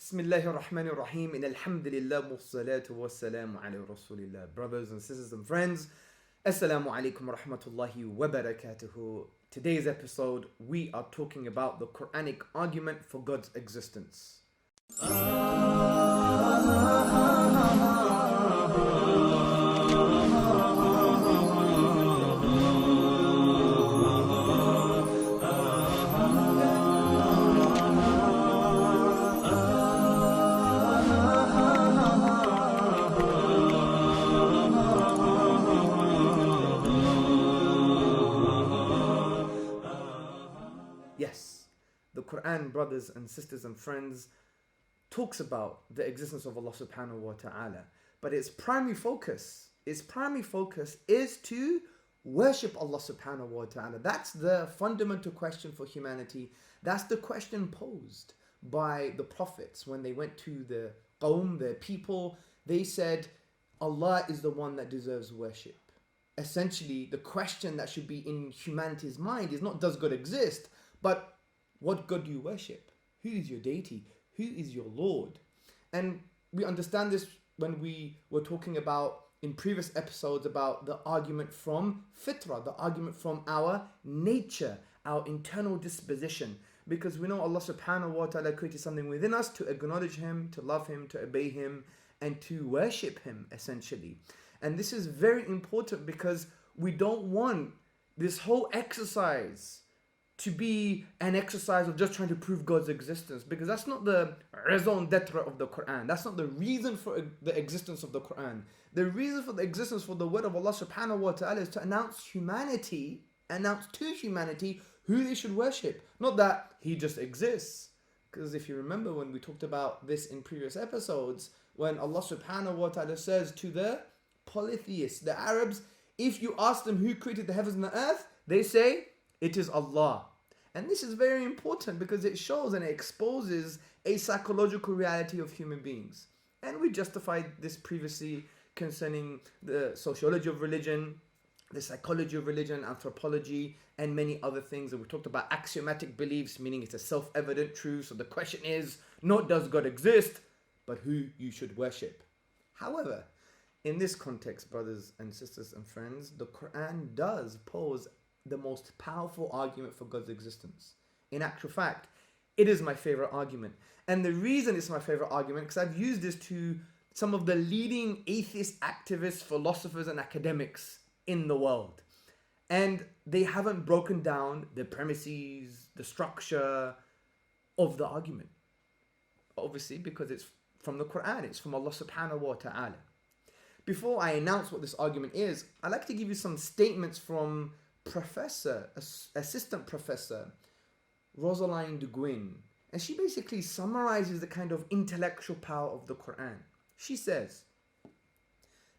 Bismillahirrahmanirrahim. Alhamdulillah wassalatu wassalamu ala rasulillah. Brothers and sisters and friends, Assalamu alaikum wa rahmatullahi wa barakatuhu. Today's episode, we are talking about the Qur'anic argument for God's existence. Yes, the Qur'an, brothers and sisters and friends, talks about the existence of Allah subhanahu wa ta'ala. But its primary focus is to worship Allah subhanahu wa ta'ala. That's the fundamental question for humanity. That's the question posed by the prophets when they went to the qawm, the people. They said, Allah is the one that deserves worship. Essentially, the question that should be in humanity's mind is not does God exist, but what God do you worship? Who is your deity? Who is your Lord? And we understand this when we were talking about in previous episodes about the argument from fitrah, the argument from our nature, our internal disposition. Because we know Allah subhanahu wa ta'ala created something within us to acknowledge Him, to love Him, to obey Him, and to worship Him essentially. And this is very important because we don't want this whole exercise to be an exercise of just trying to prove God's existence, because that's not the raison d'etre of the Qur'an. That's not the reason for the existence of the Qur'an. The reason for the existence for the word of Allah subhanahu wa ta'ala is to announce to humanity who they should worship. Not that He just exists. Because if you remember when we talked about this in previous episodes, when Allah subhanahu wa ta'ala says to the polytheists, the Arabs, if you ask them who created the heavens and the earth, they say, it is Allah. And this is very important because it shows and it exposes a psychological reality of human beings. And we justified this previously concerning the sociology of religion, the psychology of religion, anthropology, and many other things. And we talked about axiomatic beliefs, meaning it's a self-evident truth. So the question is, not does God exist, but who you should worship. However, in this context, brothers and sisters and friends, the Qur'an does pose the most powerful argument for God's existence. In actual fact, it is my favorite argument. And the reason it's my favorite argument, because I've used this to some of the leading atheist activists, philosophers, and academics in the world. And they haven't broken down the premises, the structure of the argument. Obviously, because it's from the Qur'an, it's from Allah subhanahu wa ta'ala. Before I announce what this argument is, I'd like to give you some statements from assistant professor Rosalind Gwynn, and she basically summarizes the kind of intellectual power of the Quran. She says,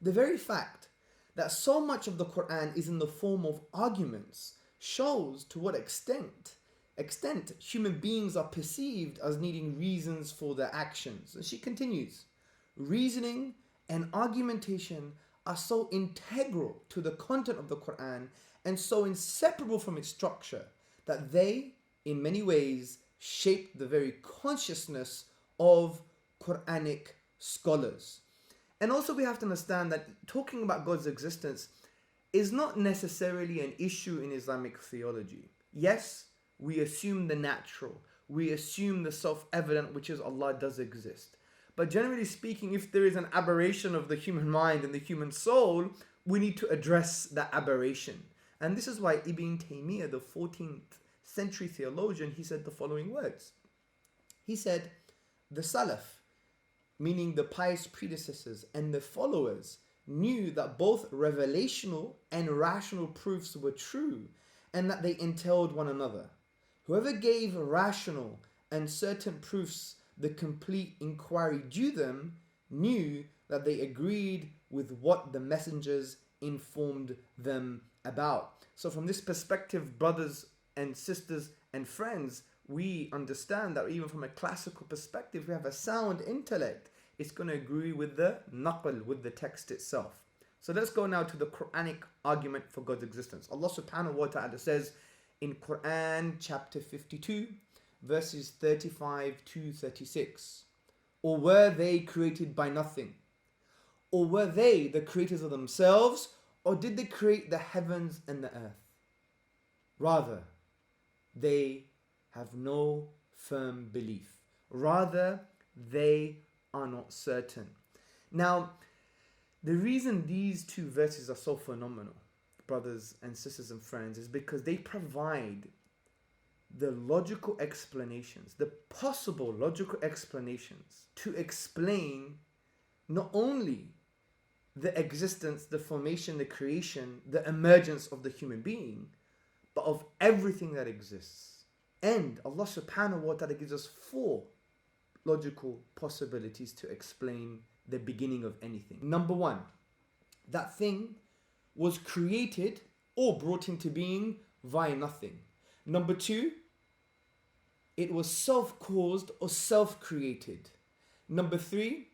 the very fact that so much of the Quran is in the form of arguments shows to what extent human beings are perceived as needing reasons for their actions. And she continues, reasoning and argumentation are so integral to the content of the Quran and so inseparable from its structure that they, in many ways, shape the very consciousness of Qur'anic scholars. And also we have to understand that talking about God's existence is not necessarily an issue in Islamic theology. Yes, we assume the natural, we assume the self-evident, which is Allah does exist. But generally speaking, if there is an aberration of the human mind and the human soul, we need to address that aberration. And this is why Ibn Taymiyyah, the 14th century theologian, he said the following words. He said, the Salaf, meaning the pious predecessors and the followers, knew that both revelational and rational proofs were true and that they entailed one another. Whoever gave rational and certain proofs the complete inquiry due them knew that they agreed with what the messengers informed them about. So from this perspective, brothers and sisters and friends, we understand that even from a classical perspective, we have a sound intellect. It's going to agree with the naql, with the text itself. So let's go now to the Qur'anic argument for God's existence. Allah subhanahu wa ta'ala says in Qur'an chapter 52, verses 35 to 36. Or were they created by nothing? Or were they the creators of themselves? Or did they create the heavens and the earth? Rather, they have no firm belief. Rather, they are not certain. Now, the reason these two verses are so phenomenal, brothers and sisters and friends, is because they provide the logical explanations, the possible logical explanations to explain not only the existence, the formation, the creation, the emergence of the human being, but of everything that exists. And Allah subhanahu wa ta'ala gives us 4 logical possibilities to explain the beginning of anything. Number 1, that thing was created or brought into being via nothing. Number 2, it was self-caused or self-created. Number 3,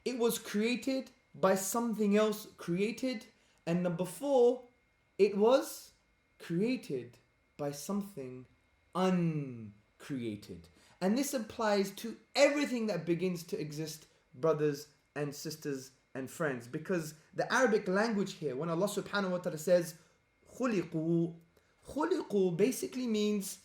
it was created by something else created. And number 4, it was created by something uncreated. And this applies to everything that begins to exist, brothers and sisters and friends. Because the Arabic language here, when Allah subhanahu wa ta'ala says, khuliqu, khuliqu basically means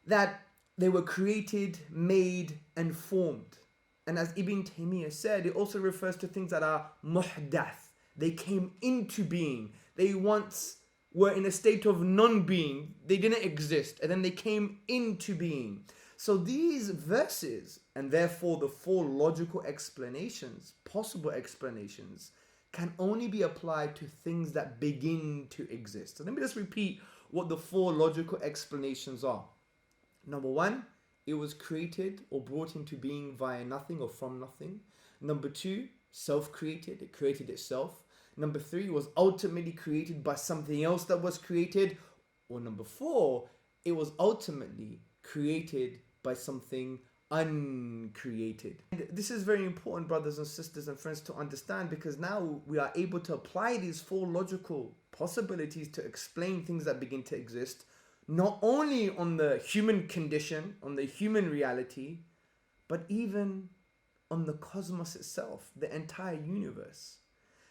that they were created, made, and formed. And as Ibn Taymiyyah said, it also refers to things that are muhdath. They came into being. They once were in a state of non-being. They didn't exist, and then they came into being. So these verses, and therefore the 4 logical explanations, possible explanations, can only be applied to things that begin to exist. So let me just repeat what the 4 logical explanations are. Number 1, it was created or brought into being via nothing or from nothing. Number 2, self-created, it created itself. Number 3, it was ultimately created by something else that was created. Or number 4, it was ultimately created by something uncreated. And this is very important, brothers and sisters and friends, to understand, because now we are able to apply these 4 logical possibilities to explain things that begin to exist, not only on the human condition, on the human reality, but even on the cosmos itself, the entire universe.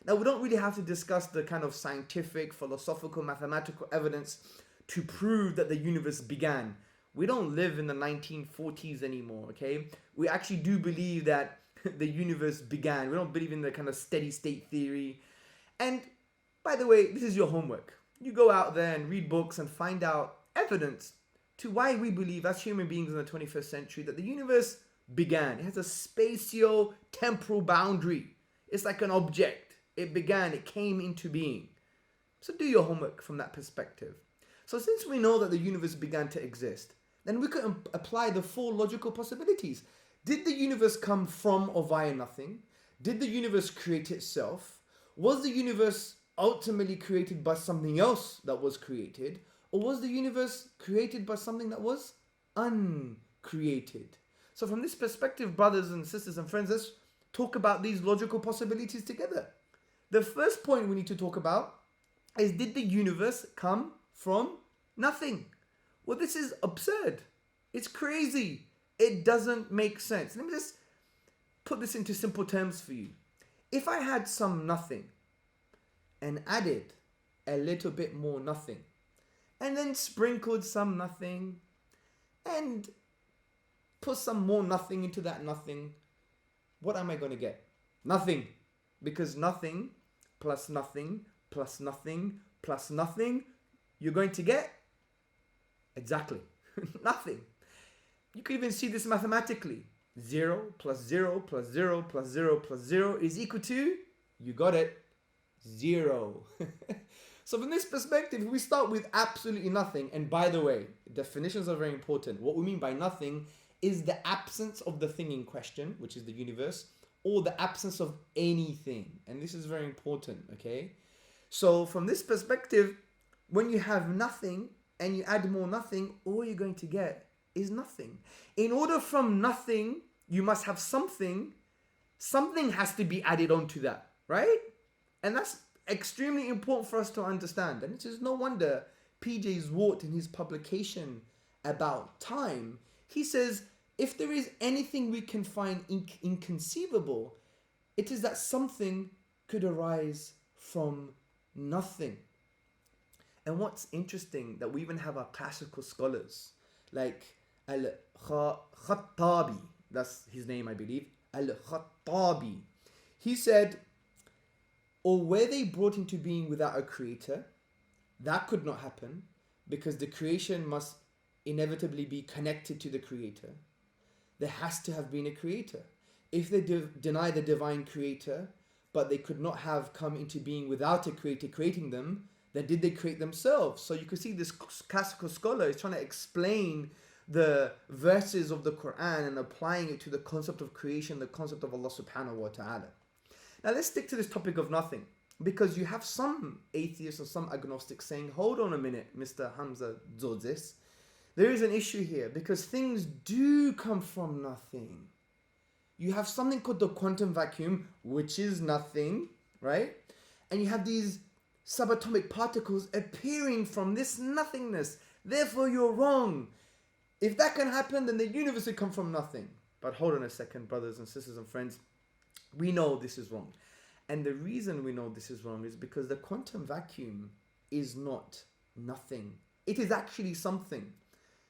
Now, we don't really have to discuss the kind of scientific, philosophical, mathematical evidence to prove that the universe began. We don't live in the 1940s anymore, okay? We actually do believe that the universe began. We don't believe in the kind of steady state theory. And by the way, this is your homework. You go out there and read books and find out evidence to why we believe as human beings in the 21st century that the universe began. It has a spatio-temporal boundary. It's like an object. It began, it came into being. So do your homework from that perspective. So since we know that the universe began to exist, then we can apply the 4 logical possibilities. Did the universe come from or via nothing? Did the universe create itself? Was the universe ultimately created by something else that was created? Or was the universe created by something that was uncreated? So from this perspective, brothers and sisters and friends, let's talk about these logical possibilities together. The first point we need to talk about is, did the universe come from nothing? Well, this is absurd. It's crazy. It doesn't make sense. Let me just put this into simple terms for you. If I had some nothing and added a little bit more nothing, and then sprinkled some nothing and put some more nothing into that nothing, what am I going to get? Nothing. Because nothing plus nothing plus nothing plus nothing, you're going to get exactly nothing. You can even see this mathematically. 0 plus 0 plus 0 plus 0 plus 0 is equal to, you got it, 0. So from this perspective, we start with absolutely nothing. And by the way, definitions are very important. What we mean by nothing is the absence of the thing in question, which is the universe, or the absence of anything. And this is very important, okay? So from this perspective, when you have nothing and you add more nothing, all you're going to get is nothing. In order from nothing, you must have something. Something has to be added onto that, right? And that's extremely important for us to understand. And it is no wonder P.J. Zwart, in his publication about time, he says if there is anything we can find inconceivable, it is that something could arise from nothing. And what's interesting, that we even have our classical scholars like Al-Khattabi, that's his name I believe, Al-Khattabi. He said, or were they brought into being without a creator? That could not happen, because the creation must inevitably be connected to the creator. There has to have been a creator. If they deny the divine creator, but they could not have come into being without a creator creating them, then did they create themselves? So you can see this classical scholar is trying to explain the verses of the Qur'an and applying it to the concept of creation, the concept of Allah subhanahu wa ta'ala. Now let's stick to this topic of nothing, because you have some atheists and some agnostics saying, hold on a minute, Mr. Hamza Zodzis, there is an issue here, because things do come from nothing. You have something called the quantum vacuum, which is nothing, right? And you have these subatomic particles appearing from this nothingness. Therefore, you're wrong. If that can happen, then the universe would come from nothing. But hold on a second, brothers and sisters and friends. We know this is wrong. And the reason we know this is wrong is because the quantum vacuum is not nothing. It is actually something.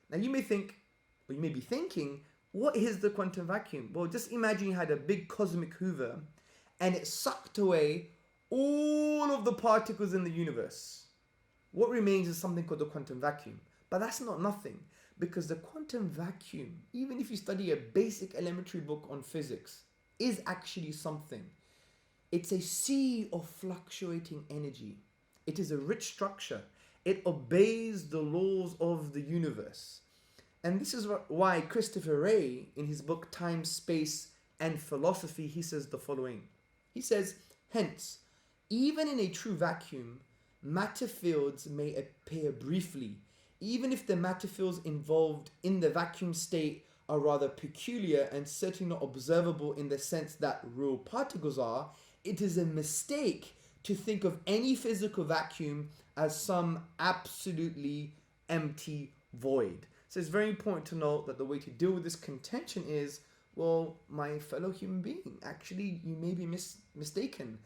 Now you may think, or you may be thinking, what is the quantum vacuum? Well, just imagine you had a big cosmic hoover and it sucked away all of the particles in the universe. What remains is something called the quantum vacuum. But that's not nothing, because the quantum vacuum, even if you study a basic elementary book on physics, is actually something. It's a sea of fluctuating energy. It is a rich structure. It obeys the laws of the universe. And this is why Christopher Wray, in his book Time, Space and Philosophy, he says the following. He says, hence, even in a true vacuum, matter fields may appear briefly, even if the matter fields involved in the vacuum state are rather peculiar and certainly not observable in the sense that real particles are. It is a mistake to think of any physical vacuum as some absolutely empty void. So it's very important to note that the way to deal with this contention is, well, my fellow human being, actually you may be mistaken.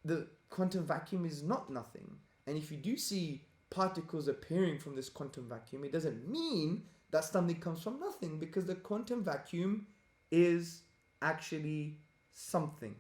The quantum vacuum is not nothing. And if you do see particles appearing from this quantum vacuum, it doesn't mean that something comes from nothing, because the quantum vacuum is actually something.